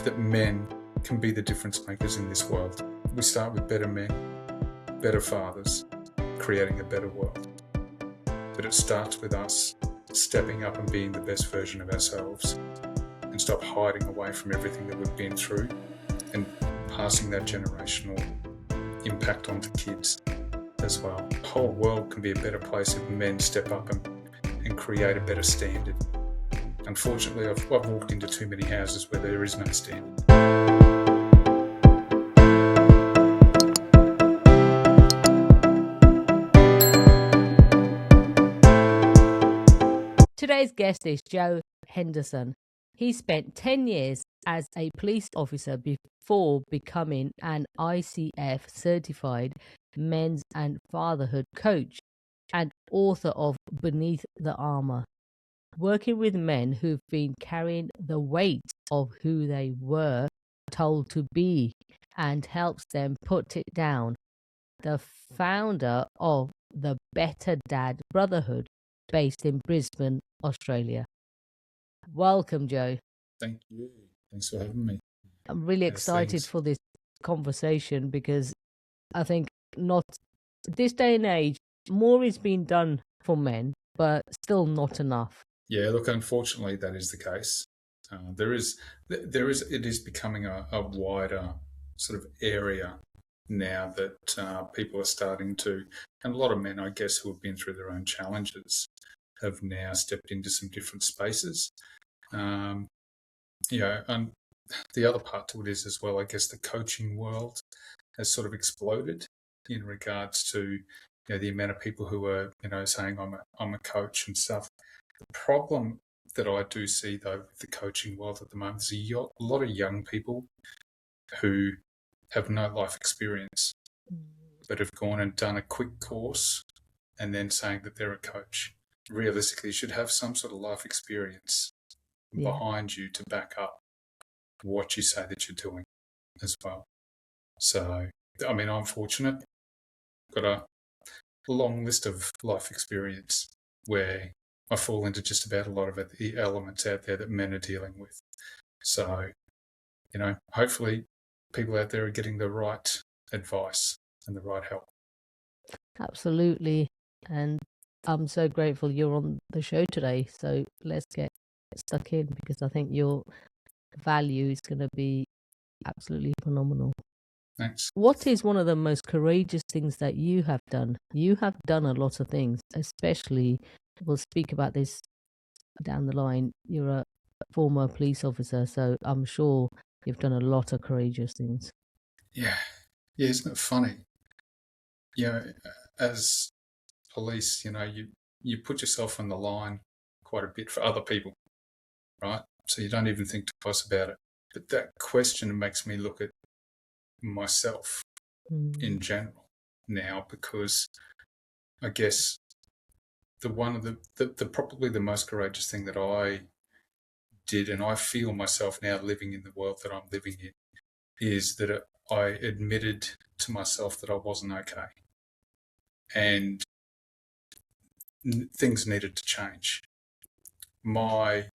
that men can be the difference makers in this world. We start with better men, better fathers, creating a better world. But it starts with us stepping up and being the best version of ourselves and stop hiding away from everything that we've been through and passing that generational impact on to kids as well. The whole world can be a better place if men step up and create a better standard. Unfortunately, I've walked into too many houses where there is no standard. Today's guest is Joe Henderson. He spent 10 years as a police officer before becoming an ICF certified men's and fatherhood coach and author of Beneath the Armour, working with men who've been carrying the weight of who they were told to be and helps them put it down. The founder of the Better Dad Brotherhood, based in Brisbane, Australia. Welcome, Joe. Thank you. Thanks for having me. I'm really excited for this conversation because I think not this day and age, more is being done for men, but still not enough. Yeah, look, unfortunately, that is the case. It is becoming a wider sort of area now that people are starting to, and a lot of men, I guess, who have been through their own challenges, have now stepped into some different spaces. And the other part to it is as well, I guess, the coaching world has sort of exploded in regards to the amount of people who are saying I'm a coach and stuff. The problem that I do see though with the coaching world at the moment is a lot of young people who have no life experience, but have gone and done a quick course and then saying that they're a coach. Realistically, you should have some sort of life experience behind you to back up what you say that you're doing as well. So, I mean, I'm fortunate. Got a long list of life experience where I fall into just about a lot of the elements out there that men are dealing with. So, hopefully people out there are getting the right advice and the right help. Absolutely. And I'm so grateful you're on the show today. So let's get stuck in because I think your value is going to be absolutely phenomenal. Thanks. What is one of the most courageous things that you have done? You have done a lot of things, especially, we'll speak about this down the line. You're a former police officer, so I'm sure you've done a lot of courageous things. Yeah, isn't it funny? As police, you put yourself on the line quite a bit for other people, right? So you don't even think twice about it. But that question makes me look at myself in general now, because I guess probably the most courageous thing that I did, and I feel myself now living in the world that I'm living in, is that I admitted to myself that I wasn't okay. And things needed to change. My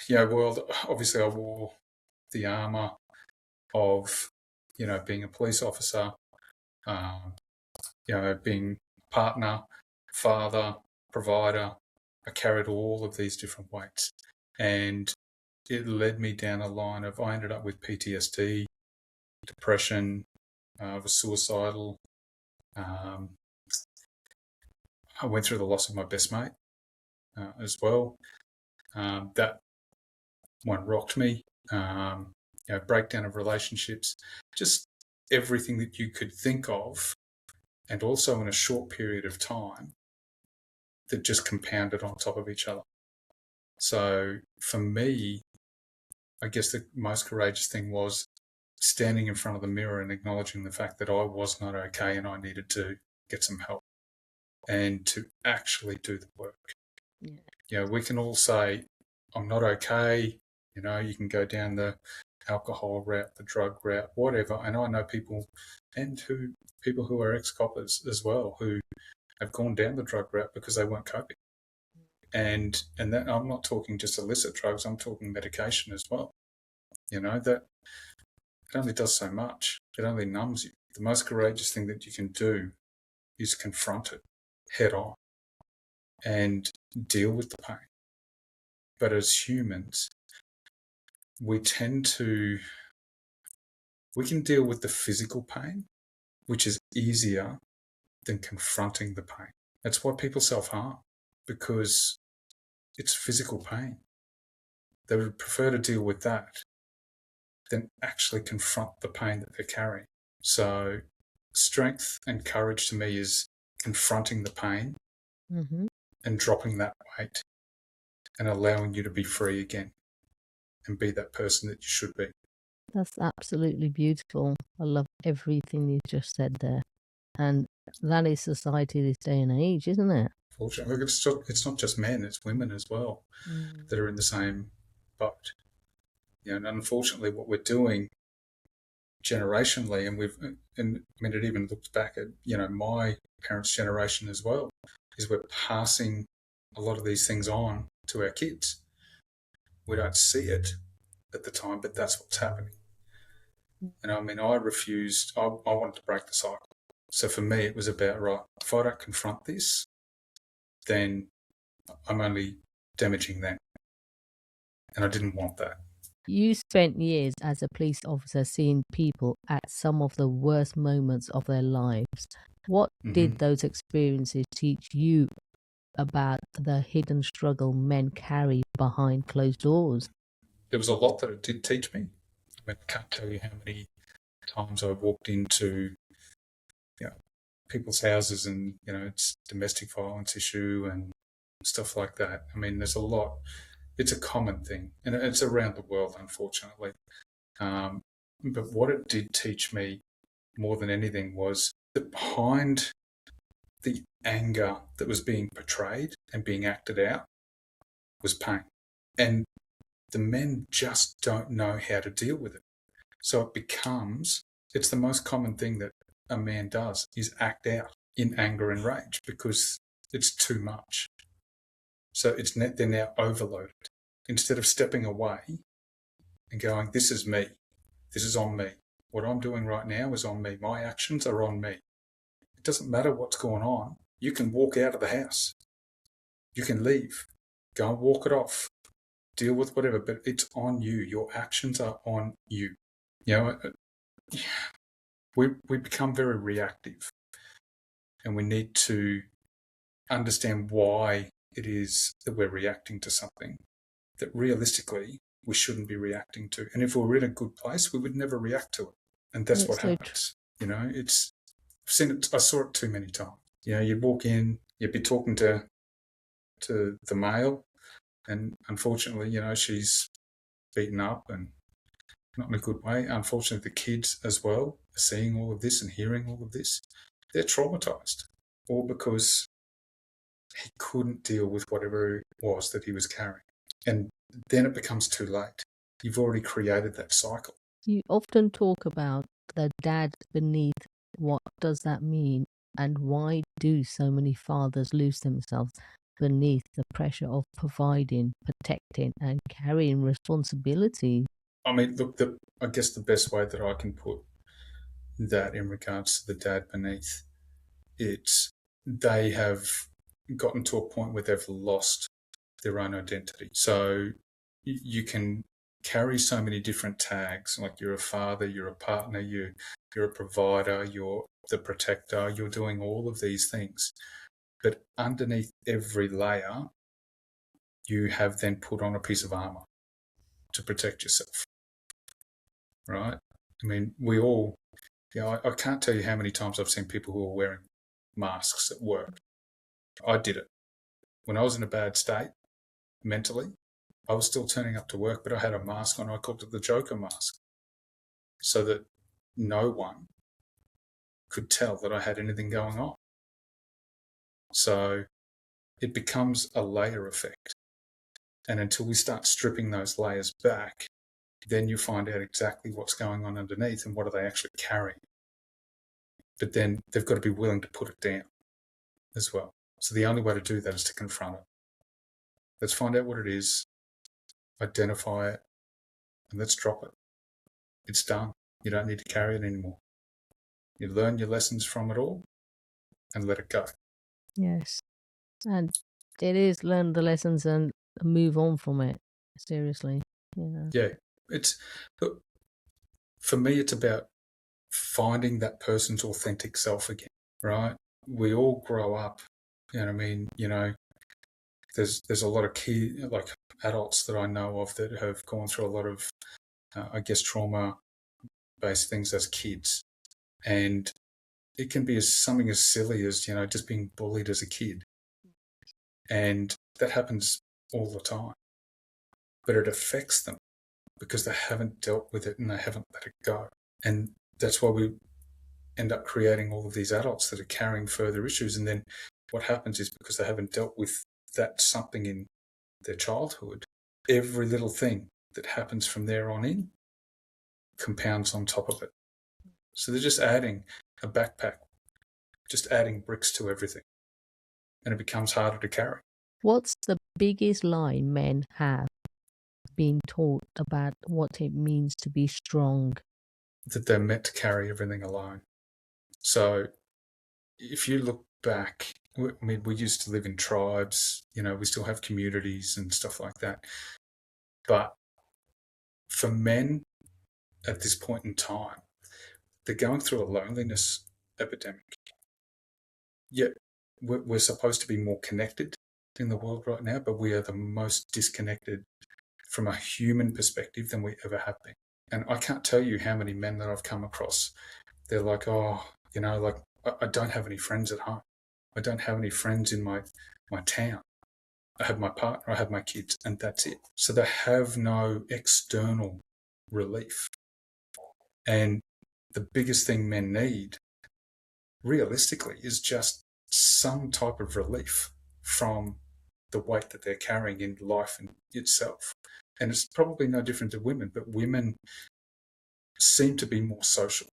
world, obviously I wore the armour of, being a police officer, being partner, father, provider. I carried all of these different weights. And it led me down a line of, I ended up with PTSD, depression, I was suicidal. I went through the loss of my best mate as well. That one rocked me. Breakdown of relationships, just everything that you could think of, and also in a short period of time that just compounded on top of each other. So for me, I guess the most courageous thing was standing in front of the mirror and acknowledging the fact that I was not okay and I needed to get some help and to actually do the work. We can all say, I'm not okay. You can go down the alcohol route, the drug route, whatever. And I know people who are ex-coppers as well, who have gone down the drug route because they weren't coping. And that, I'm not talking just illicit drugs, I'm talking medication as well. that it only does so much. It only numbs you. The most courageous thing that you can do is confront it head on and deal with the pain. But as humans, we can deal with the physical pain, which is easier than confronting the pain. That's why people self-harm, because it's physical pain. They would prefer to deal with that than actually confront the pain that they're carrying. So strength and courage to me is confronting the pain and dropping that weight and allowing you to be free again and be that person that you should be. That's absolutely beautiful. I love everything you just said there. And that is society this day and age, isn't it? Fortunately, it's not just men, it's women as well that are in the same boat. And unfortunately, what we're doing generationally, and it even looks back at, my parents' generation as well, is we're passing a lot of these things on to our kids. We don't see it at the time, but that's what's happening. And I wanted to break the cycle. So for me, it was about, right, if I don't confront this, then I'm only damaging them. And I didn't want that. You spent years as a police officer seeing people at some of the worst moments of their lives. What did those experiences teach you about the hidden struggle men carry behind closed doors? There was a lot that it did teach me. I can't tell you how many times I walked into people's houses and, it's domestic violence issue and stuff like that. There's a lot. It's a common thing, and it's around the world, unfortunately. But what it did teach me more than anything was that behind the anger that was being portrayed and being acted out was pain. And the men just don't know how to deal with it. So it's the most common thing that a man does is act out in anger and rage because it's too much. So they're now overloaded. Instead of stepping away and going, this is me, this is on me. What I'm doing right now is on me. My actions are on me. It doesn't matter what's going on. You can walk out of the house. You can leave. Go and walk it off. Deal with whatever, but it's on you. Your actions are on you. We become very reactive, and we need to understand why it is that we're reacting to something that realistically we shouldn't be reacting to. And if we were in a good place, we would never react to it. And that's what happens. I saw it too many times. You'd walk in, you'd be talking to the male, and unfortunately, she's beaten up and not in a good way. Unfortunately, the kids as well are seeing all of this and hearing all of this. They're traumatized, all because he couldn't deal with whatever it was that he was carrying. And then it becomes too late. You've already created that cycle. You often talk about the dad beneath. What does that mean? And why do so many fathers lose themselves beneath the pressure of providing, protecting, and carrying responsibility? Look, I guess the best way that I can put that in regards to the dad beneath, it's they have gotten to a point where they've lost their own identity. So you can carry so many different tags, like you're a father, you're a partner, you're a provider, you're the protector, you're doing all of these things. But underneath every layer, you have then put on a piece of armour to protect yourself, right? We all, I can't tell you how many times I've seen people who are wearing masks at work. I did it. When I was in a bad state, mentally, I was still turning up to work, but I had a mask on. I called it the Joker mask, so that no one could tell that I had anything going on. So it becomes a layer effect. And until we start stripping those layers back, then you find out exactly what's going on underneath and what are they actually carrying. But then they've got to be willing to put it down as well. So the only way to do that is to confront it. Let's find out what it is, identify it, and let's drop it. It's done. You don't need to carry it anymore. You learn your lessons from it all and let it go. Yes. And it is learn the lessons and move on from it. Seriously. Yeah. Yeah. For me, it's about finding that person's authentic self again, right? We all grow up, you know what I mean? You know, there's a lot of like adults that I know of that have gone through a lot of, I guess, trauma-based things as kids. And it can be something as silly as, you know, just being bullied as a kid. And that happens all the time. But it affects them because they haven't dealt with it and they haven't let it go. And that's why we end up creating all of these adults that are carrying further issues. And then what happens is because they haven't dealt with that something in their childhood, every little thing that happens from there on in compounds on top of it. So they're just adding a backpack, just adding bricks to everything. And it becomes harder to carry. What's the biggest lie men have been taught about what it means to be strong? That they're meant to carry everything alone. So if you look back, I mean, we used to live in tribes, you know, we still have communities and stuff like that. But for men at this point in time, they're going through a loneliness epidemic. Yet we're supposed to be more connected in the world right now, but we are the most disconnected from a human perspective than we ever have been. And I can't tell you how many men that I've come across. They're like, oh, you know, like I don't have any friends at home. I don't have any friends in my town. I have my partner, I have my kids, and that's it. So they have no external relief. And the biggest thing men need, realistically, is just some type of relief from the weight that they're carrying in life in itself. And it's probably no different to women, but women seem to be more social.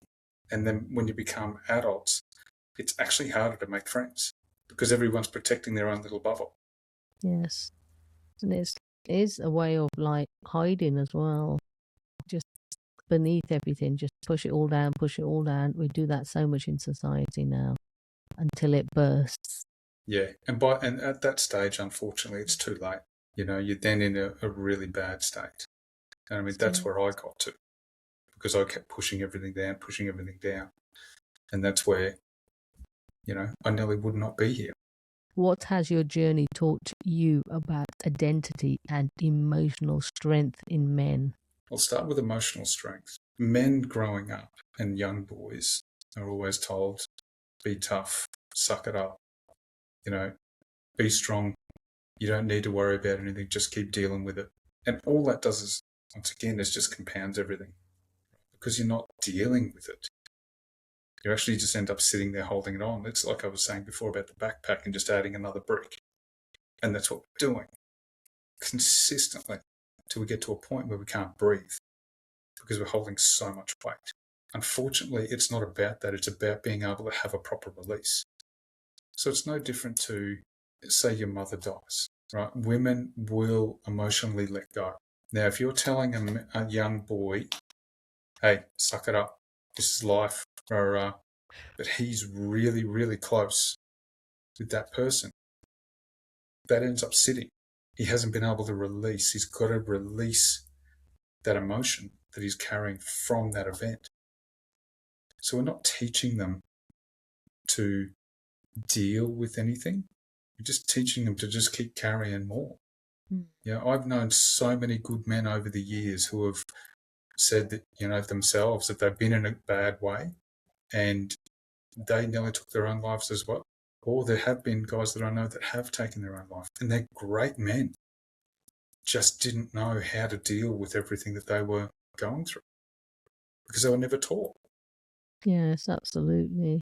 And then when you become adults, it's actually harder to make friends because everyone's protecting their own little bubble. Yes. And it is a way of like hiding as well. Just beneath everything, just push it all down, push it all down. We do that so much in society now until it bursts. Yeah. And at that stage, unfortunately, it's too late. You know, you're then in a really bad state. And I mean, that's where I got to because I kept pushing everything down. And that's where, you know, I nearly would not be here. What has your journey taught you about identity and emotional strength in men? I'll start with emotional strength. Men growing up and young boys are always told, be tough, suck it up, you know, be strong. You don't need to worry about anything, just keep dealing with it. And all that does is, once again, is just compounds everything because you're not dealing with it. You actually just end up sitting there holding it on. It's like I was saying before about the backpack and just adding another brick. And that's what we're doing consistently till we get to a point where we can't breathe because we're holding so much weight. Unfortunately, it's not about that. It's about being able to have a proper release. So it's no different to, say, your mother dies, right? Women will emotionally let go. Now, if you're telling a young boy, hey, suck it up, this is life, but he's really, really close with that person, that ends up sitting. He hasn't been able to release. He's got to release that emotion that he's carrying from that event. So we're not teaching them to deal with anything. We're just teaching them to just keep carrying more. Yeah, I've known so many good men over the years who have said that, you know, themselves that they've been in a bad way and they nearly took their own lives as well. Or there have been guys that I know that have taken their own life and they're great men, just didn't know how to deal with everything that they were going through because they were never taught. Yes, absolutely.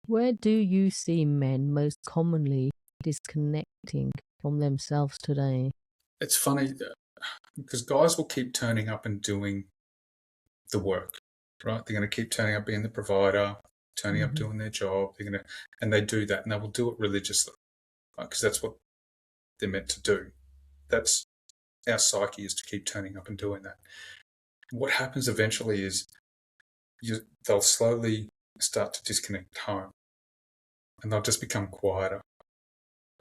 Where do you see men most commonly disconnecting from themselves today? It's funny because guys will keep turning up and doing the work, right? They're going to keep turning up being the provider, turning up doing their job. And they do that, and they will do it religiously, right? Because that's what they're meant to do. That's our psyche, is to keep turning up and doing that. what happens eventually is they'll slowly start to disconnect at home, and they'll just become quieter,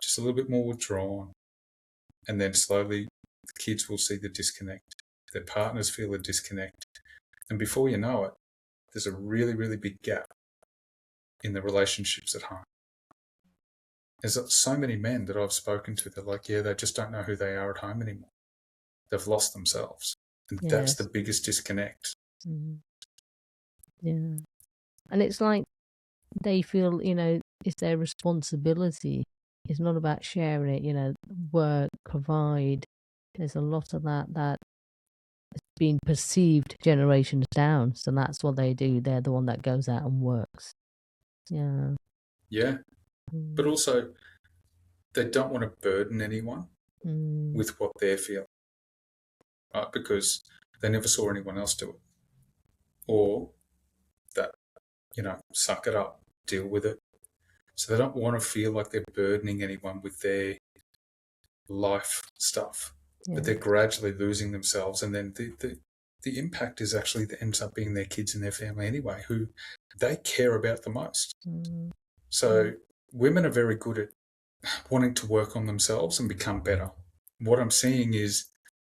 just a little bit more withdrawn. And then slowly the kids will see the disconnect. Their partners feel the disconnect. And before you know it, there's a really, really big gap in the relationships at home. There's so many men that I've spoken to, they're like, yeah, they just don't know who they are at home anymore. They've lost themselves. And that's the biggest disconnect. Mm. Yeah. And it's like they feel, it's their responsibility. It's not about sharing it, work, provide. There's a lot of that has been perceived generations down. So that's what they do. They're the one that goes out and works. Yeah. Yeah. But also, they don't want to burden anyone with what they're feeling, right? Because they never saw anyone else do it. Or that, suck it up, deal with it. So they don't want to feel like they're burdening anyone with their life stuff. Yeah. But they're gradually losing themselves. And then the impact is actually that ends up being their kids and their family anyway, who they care about the most. So women are very good at wanting to work on themselves and become better. What I'm seeing is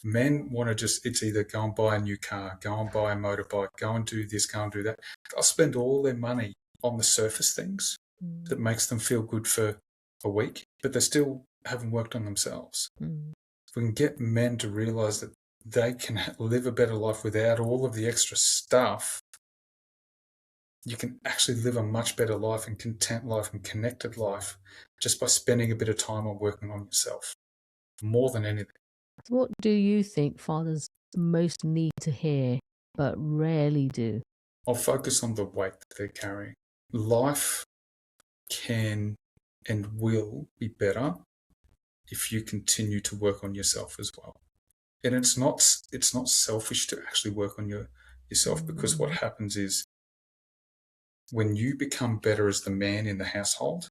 men want to it's either go and buy a new car, go and buy a motorbike, go and do this, go and do that. They'll spend all their money on the surface things that makes them feel good for a week, but they still haven't worked on themselves. If we can get men to realise that they can live a better life without all of the extra stuff, you can actually live a much better life and content life and connected life just by spending a bit of time on working on yourself, more than anything. What do you think fathers most need to hear but rarely do? I'll focus on the weight that they're carrying. Life can and will be better if you continue to work on yourself as well. And it's not selfish to actually work on yourself, because what happens is when you become better as the man in the household,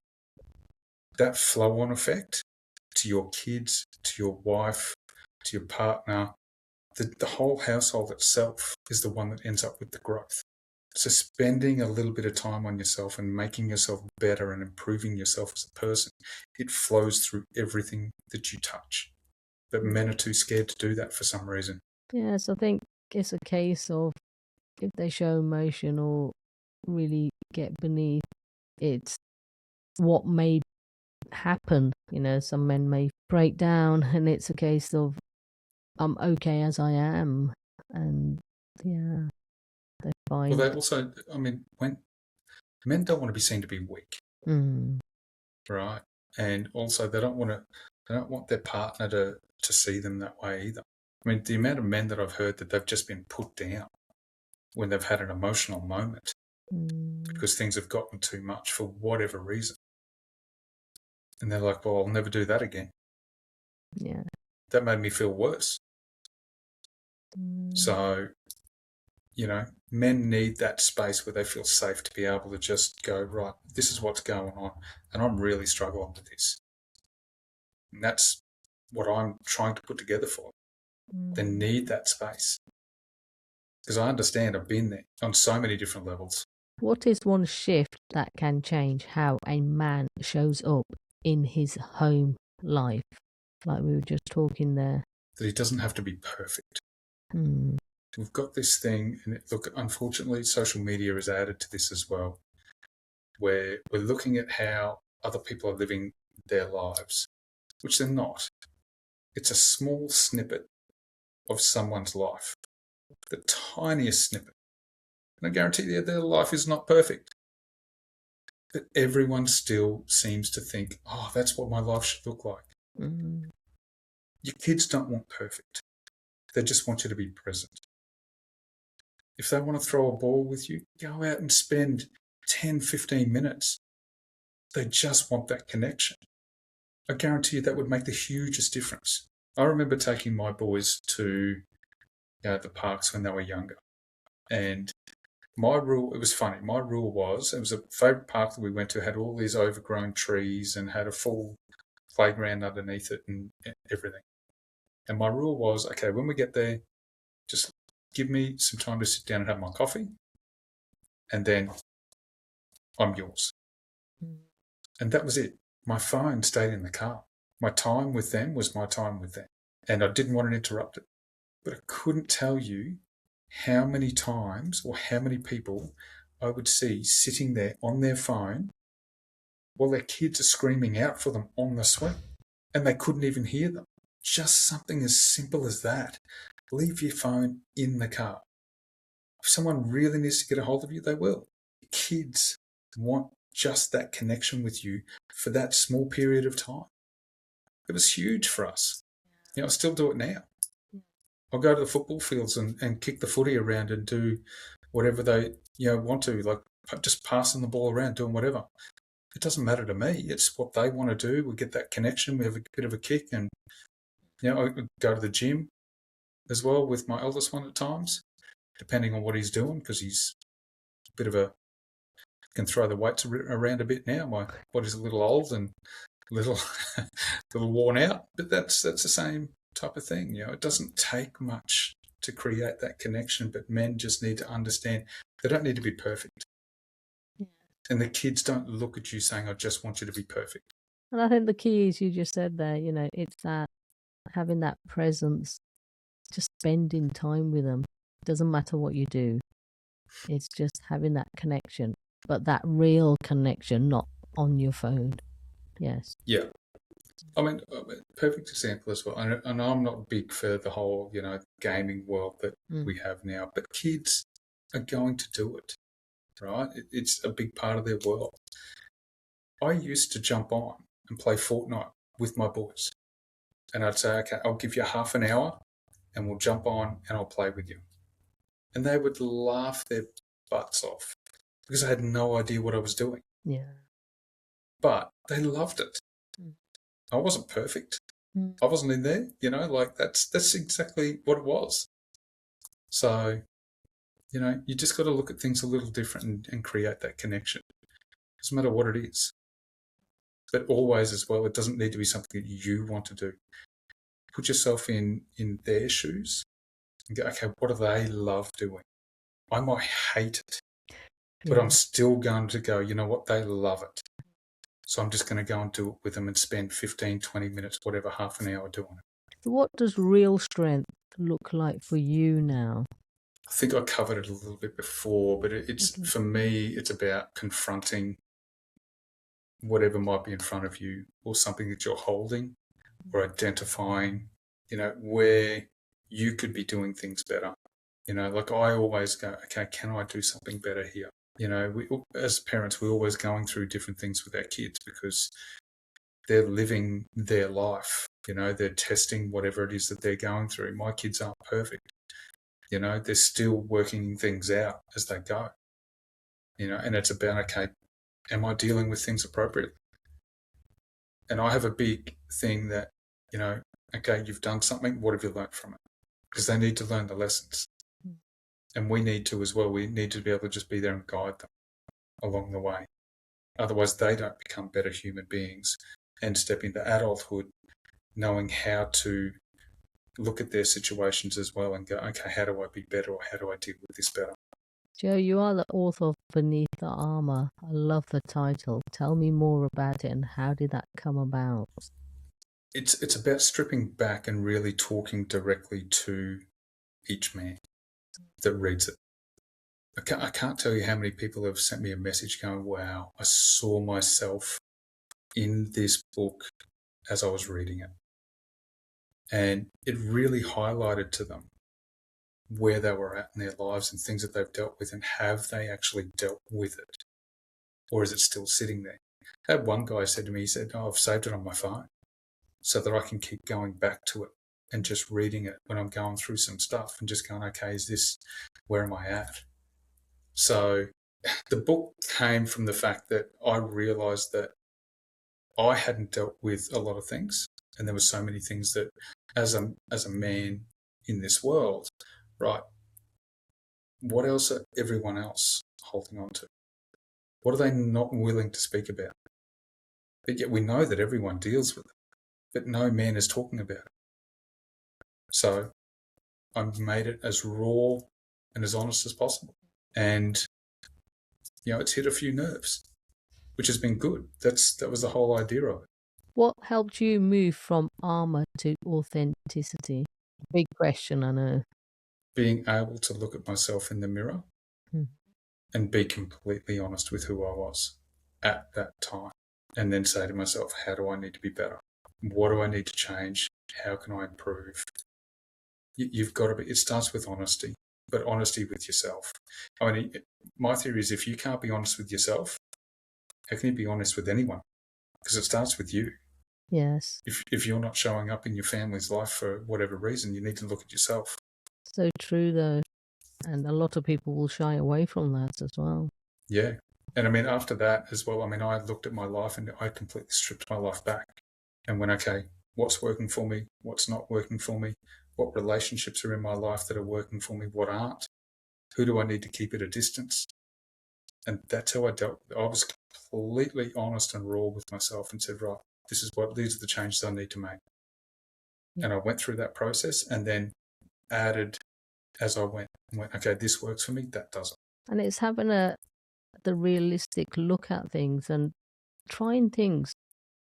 that flow-on effect to your kids, to your wife, to your partner, the whole household itself is the one that ends up with the growth. So spending a little bit of time on yourself and making yourself better and improving yourself as a person, it flows through everything that you touch. But men are too scared to do that for some reason. Yes, I think it's a case of if they show emotion or really get beneath, it's what may happen. Some men may break down, and it's a case of I'm okay as I am, and yeah, they find. Well, they also, when men don't want to be seen to be weak, right? And also, they don't want their partner to see them that way either. The amount of men that I've heard that they've just been put down when they've had an emotional moment because things have gotten too much for whatever reason. And they're like, well, I'll never do that again. Yeah. That made me feel worse. So, men need that space where they feel safe to be able to just go, right, this is what's going on, and I'm really struggling with this. And that's what I'm trying to put together for them. They need that space. Because I understand, I've been there on so many different levels. What is one shift that can change how a man shows up in his home life? Like we were just talking there. That he doesn't have to be perfect. We've got this thing, and look, unfortunately, social media has added to this as well, where we're looking at how other people are living their lives, which they're not. It's a small snippet of someone's life, the tiniest snippet. And I guarantee you their life is not perfect. But everyone still seems to think, oh, that's what my life should look like. Your kids don't want perfect. They just want you to be present. If they want to throw a ball with you, go out and spend 10, 15 minutes. They just want that connection. I guarantee you that would make the hugest difference. I remember taking my boys to the parks when they were younger. And my rule, it was funny, my rule was, it was a favourite park that we went to, had all these overgrown trees and had a full playground underneath it and everything. And my rule was, okay, when we get there, just give me some time to sit down and have my coffee, and then I'm yours. And that was it. My phone stayed in the car. My time with them was my time with them. And I didn't want to interrupt it. But I couldn't tell you how many times or how many people I would see sitting there on their phone while their kids are screaming out for them on the swing, and they couldn't even hear them. Just something as simple as that. Leave your phone in the car. If someone really needs to get a hold of you, they will. Kids want just that connection with you for that small period of time. It was huge for us. I still do it now. I'll go to the football fields and kick the footy around and do whatever they want to, like just passing the ball around, doing whatever. It doesn't matter to me. It's what they want to do. We get that connection. We have a bit of a kick, and I go to the gym as well with my eldest one at times, depending on what he's doing, because he's a bit of a can throw the weights around a bit now. My body's a little old and a little worn out, but that's the same type of thing. It doesn't take much to create that connection, but men just need to understand they don't need to be perfect. Yeah. And the kids don't look at you saying, I just want you to be perfect. And I think the key is, you just said there, it's that having that presence, just spending time with them. It doesn't matter what you do. It's just having that connection, but that real connection, not on your phone. Yes. Yeah. I mean, perfect example as well. And I'm not big for the whole, gaming world that we have now, but kids are going to do it, right? It's a big part of their world. I used to jump on and play Fortnite with my boys. And I'd say, okay, I'll give you half an hour and we'll jump on and I'll play with you. And they would laugh their butts off because I had no idea what I was doing. Yeah. But they loved it. I wasn't perfect. I wasn't in there, that's exactly what it was. So, you just got to look at things a little different and create that connection. Doesn't matter what it is. But always as well, it doesn't need to be something that you want to do. Put yourself in their shoes and go, okay, what do they love doing? I might hate it, but I'm still going to go, you know what, they love it. So I'm just going to go and do it with them and spend 15, 20 minutes, whatever, half an hour doing it. What does real strength look like for you now? I think I covered it a little bit before, but for me, it's about confronting whatever might be in front of you or something that you're holding, or identifying, where you could be doing things better. Like I always go, okay, can I do something better here? We, as parents, we're always going through different things with our kids because they're living their life. They're testing whatever it is that they're going through. My kids aren't perfect. They're still working things out as they go. And it's about, okay, am I dealing with things appropriately? And I have a big thing that, okay, you've done something, what have you learned from it? Because they need to learn the lessons. And we need to as well. We need to be able to just be there and guide them along the way. Otherwise, they don't become better human beings and step into adulthood knowing how to look at their situations as well and go, okay, how do I be better, or how do I deal with this better? Joe, you are the author of Beneath the Armour. I love the title. Tell me more about it and how did that come about? It's about stripping back and really talking directly to each man that reads it. I can't tell you how many people have sent me a message going, wow, I saw myself in this book as I was reading it. And it really highlighted to them where they were at in their lives and things that they've dealt with, and have they actually dealt with it? Or is it still sitting there? I had one guy said to me, he said, I've saved it on my phone so that I can keep going back to it and just reading it when I'm going through some stuff and just going, okay, where am I at? So the book came from the fact that I realised that I hadn't dealt with a lot of things, and there were so many things that as a man in this world, right, what else are everyone else holding on to? What are they not willing to speak about? But yet we know that everyone deals with it, but no man is talking about it. So I've made it as raw and as honest as possible. And, it's hit a few nerves, which has been good. That was the whole idea of it. What helped you move from armor to authenticity? Big question, I know. Being able to look at myself in the mirror and be completely honest with who I was at that time. And then say to myself, how do I need to be better? What do I need to change? How can I improve? You've got to be, it starts with honesty, but honesty with yourself. I mean, my theory is if you can't be honest with yourself, how can you be honest with anyone? Because it starts with you. Yes. If you're not showing up in your family's life for whatever reason, you need to look at yourself. So true, though. And a lot of people will shy away from that as well. Yeah. And I mean, after that as well, I mean, I looked at my life and I completely stripped my life back and went, okay, what's working for me? What's not working for me? What relationships are in my life that are working for me? What aren't? Who do I need to keep at a distance? And that's how I dealt with it. I was completely honest and raw with myself and said, right, these are the changes I need to make. Yeah. And I went through that process and then added as I went, okay, this works for me, that doesn't. And it's having the realistic look at things and trying things.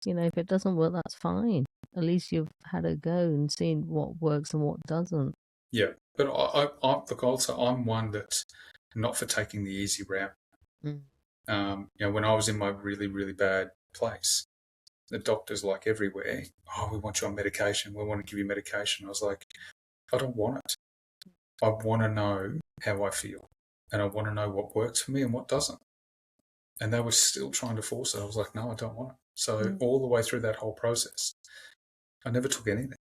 If it doesn't work, that's fine. At least you've had a go and seen what works and what doesn't. Yeah, but look, also I'm one that's not for taking the easy route. When I was in my really, really bad place, the doctors, like everywhere, we want you on medication. We want to give you medication. I was like, I don't want it. I want to know how I feel, and I want to know what works for me and what doesn't. And they were still trying to force it. I was like, no, I don't want it. So all the way through that whole process, I never took anything.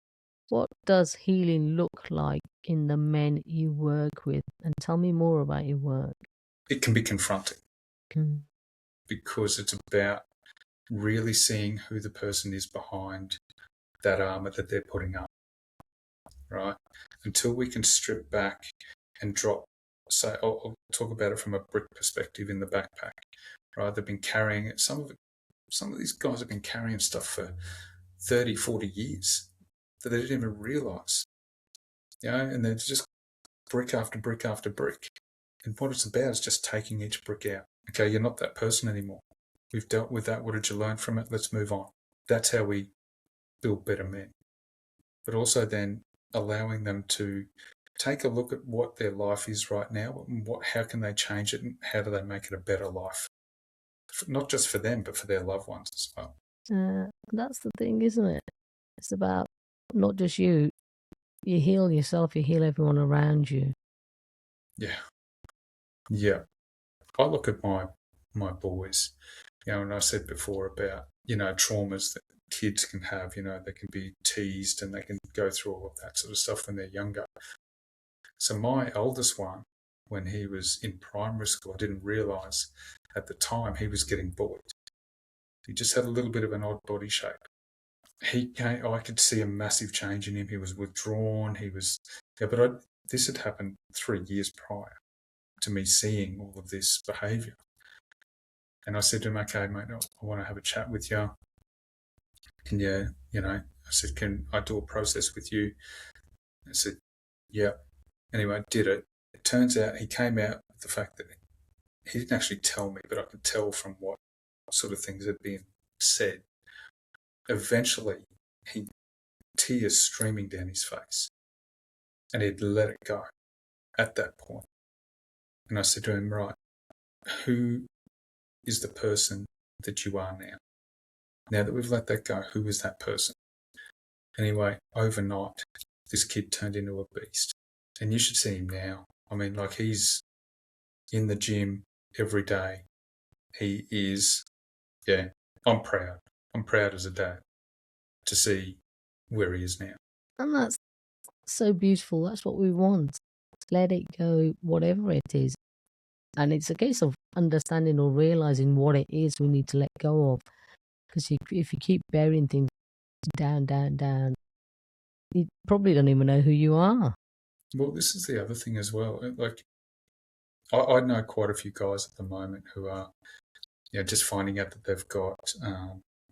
What does healing look like in the men you work with? And tell me more about your work. It can be confronting because it's about really seeing who the person is behind that armor that they're putting up, right? Until we can strip back and drop, say, I'll talk about it from a brick perspective in the backpack, right? They've been carrying it. Some of these guys have been carrying stuff for 30, 40 years that they didn't even realize, and they're just brick after brick after brick. And what it's about is just taking each brick out. Okay, you're not that person anymore. We've dealt with that. What did you learn from it? Let's move on. That's how we build better men. But also then allowing them to take a look at what their life is right now and how can they change it and how do they make it a better life? Not just for them, but for their loved ones as well. That's the thing, isn't it? It's about not just you. You heal yourself, you heal everyone around you. Yeah. Yeah. I look at my boys, and I said before about, traumas that kids can have, they can be teased and they can go through all of that sort of stuff when they're younger. So my oldest one, when he was in primary school, I didn't realise at the time he was getting bullied. He just had a little bit of an odd body shape. I could see a massive change in him. He was withdrawn. This had happened 3 years prior to me seeing all of this behaviour. And I said to him, okay, mate, I want to have a chat with you. Can you, I said, can I do a process with you? I said, yeah. Anyway, I did it. It turns out he came out with the fact that he didn't actually tell me, but I could tell from what sort of things had been said. Eventually, tears streaming down his face, and he'd let it go at that point. And I said to him, right, who is the person that you are now? Now that we've let that go, who is that person? Anyway, overnight, this kid turned into a beast. And you should see him now. I mean, like, he's in the gym every day. He is, I'm proud. I'm proud as a dad to see where he is now. And that's so beautiful. That's what we want. Let it go, whatever it is. And it's a case of understanding or realizing what it is we need to let go of. Because if you keep burying things down, you probably don't even know who you are. Well, this is the other thing as well. Like, I know quite a few guys at the moment who are, just finding out that they've got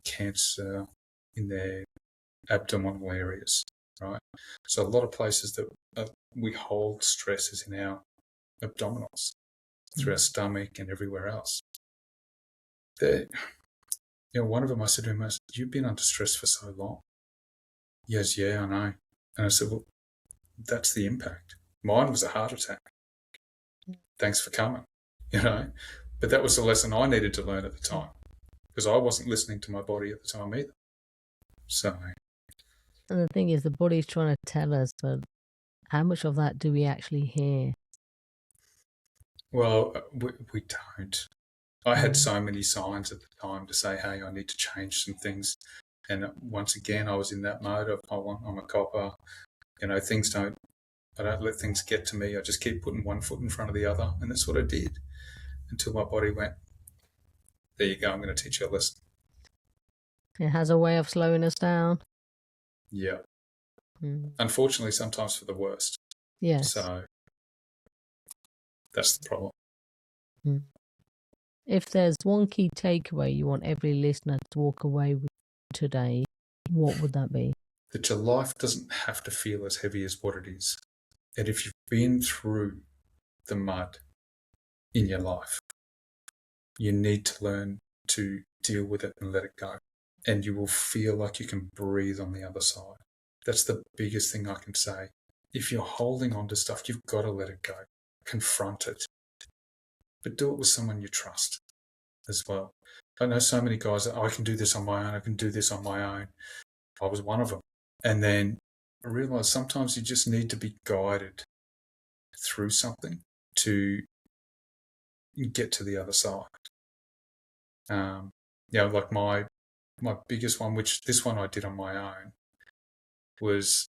cancer in their abdominal areas. right? So a lot of places that we hold stress is in our abdominals, through our stomach and everywhere else. One of them, I said to him, "You've been under stress for so long." He goes, "Yeah, I know." And I said, "Well, that's the impact. Mine was a heart attack. Thanks for coming." But that was the lesson I needed to learn at the time, because I wasn't listening to my body at the time either. So, and the thing is, the body's trying to tell us, but how much of that do we actually hear? well, we don't. I had so many signs at the time to say, "Hey, I need to change some things." And once again, I was in that mode of, I'm a copper. I don't let things get to me. I just keep putting one foot in front of the other. And that's what I did until my body went, "There you go, I'm going to teach you a lesson." It has a way of slowing us down. Yeah. Unfortunately, sometimes for the worst. Yes. So that's the problem. If there's one key takeaway you want every listener to walk away with today, what would that be? That your life doesn't have to feel as heavy as what it is. And if you've been through the mud in your life, you need to learn to deal with it and let it go. And you will feel like you can breathe on the other side. That's the biggest thing I can say. If you're holding on to stuff, you've got to let it go. Confront it. But do it with someone you trust as well. I know so many guys that, I can do this on my own. I can do this on my own. I was one of them. And then I realized sometimes you just need to be guided through something to get to the other side. Like my biggest one, which this one I did on my own, was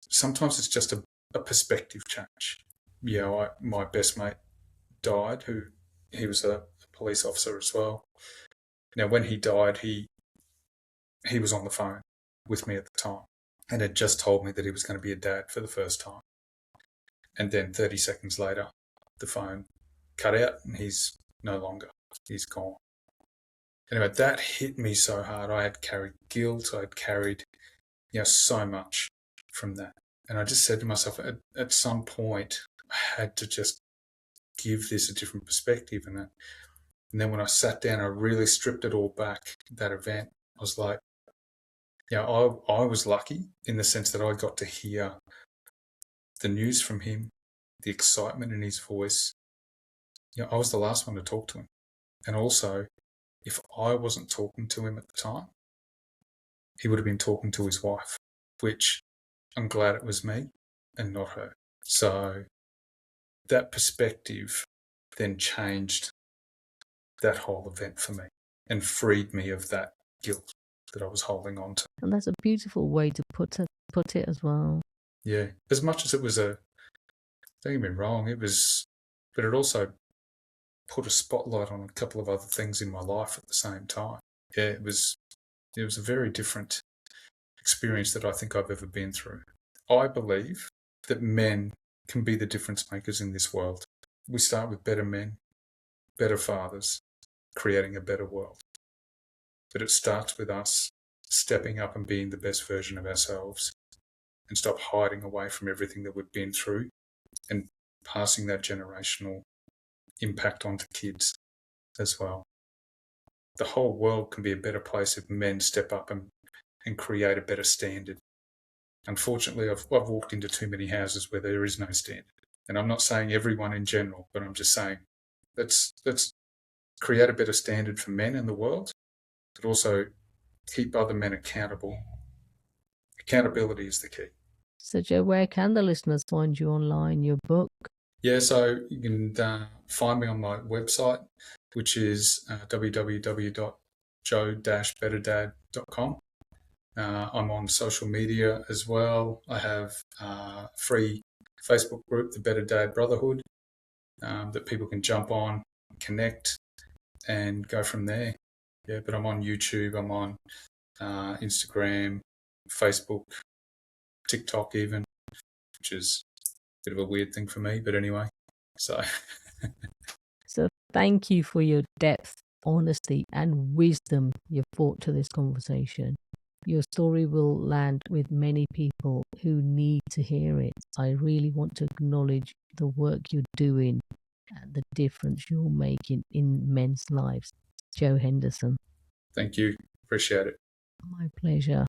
sometimes it's just a perspective change. My best mate died, he was a police officer as well. Now, when he died, he was on the phone with me at the time and had just told me that he was going to be a dad for the first time. And then 30 seconds later, the phone cut out and he's no longer. He's gone. Anyway, that hit me so hard. I had carried guilt. I had carried, so much from that. And I just said to myself, at some point, I had to just give this a different perspective. And then when I sat down, I really stripped it all back, that event. I was like, I was lucky in the sense that I got to hear the news from him, the excitement in his voice. I was the last one to talk to him. And also, if I wasn't talking to him at the time, he would have been talking to his wife, which I'm glad it was me and not her. So that perspective then changed that whole event for me and freed me of that guilt that I was holding on to. And that's a beautiful way to put it as well. Yeah. As much as it was don't get me wrong, but it also put a spotlight on a couple of other things in my life at the same time. Yeah, it was a very different experience that I think I've ever been through. I believe that men can be the difference makers in this world. We start with better men, better fathers, creating a better world. But it starts with us stepping up and being the best version of ourselves and stop hiding away from everything that we've been through and passing that generational impact onto kids as well. The whole world can be a better place if men step up and create a better standard. Unfortunately, I've walked into too many houses where there is no standard. And I'm not saying everyone in general, but I'm just saying let's create a better standard for men in the world, but also keep other men accountable. Accountability is the key. So, Joe, where can the listeners find you online, your book? Yeah, so you can find me on my website, which is www.joe-betterdad.com. I'm on social media as well. I have a free Facebook group, the Better Dad Brotherhood, that people can jump on, connect, and go from there. Yeah, but I'm on YouTube, I'm on Instagram, Facebook, TikTok even, which is a bit of a weird thing for me, but anyway. So thank you for your depth, honesty, and wisdom you've brought to this conversation. Your story will land with many people who need to hear it. I really want to acknowledge the work you're doing and the difference you're making in men's lives. Joe Henderson. Thank you. Appreciate it. My pleasure.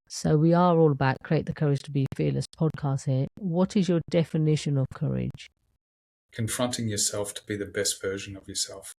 So we are all about Create the Courage to Be Fearless podcast here. What is your definition of courage? Confronting yourself to be the best version of yourself.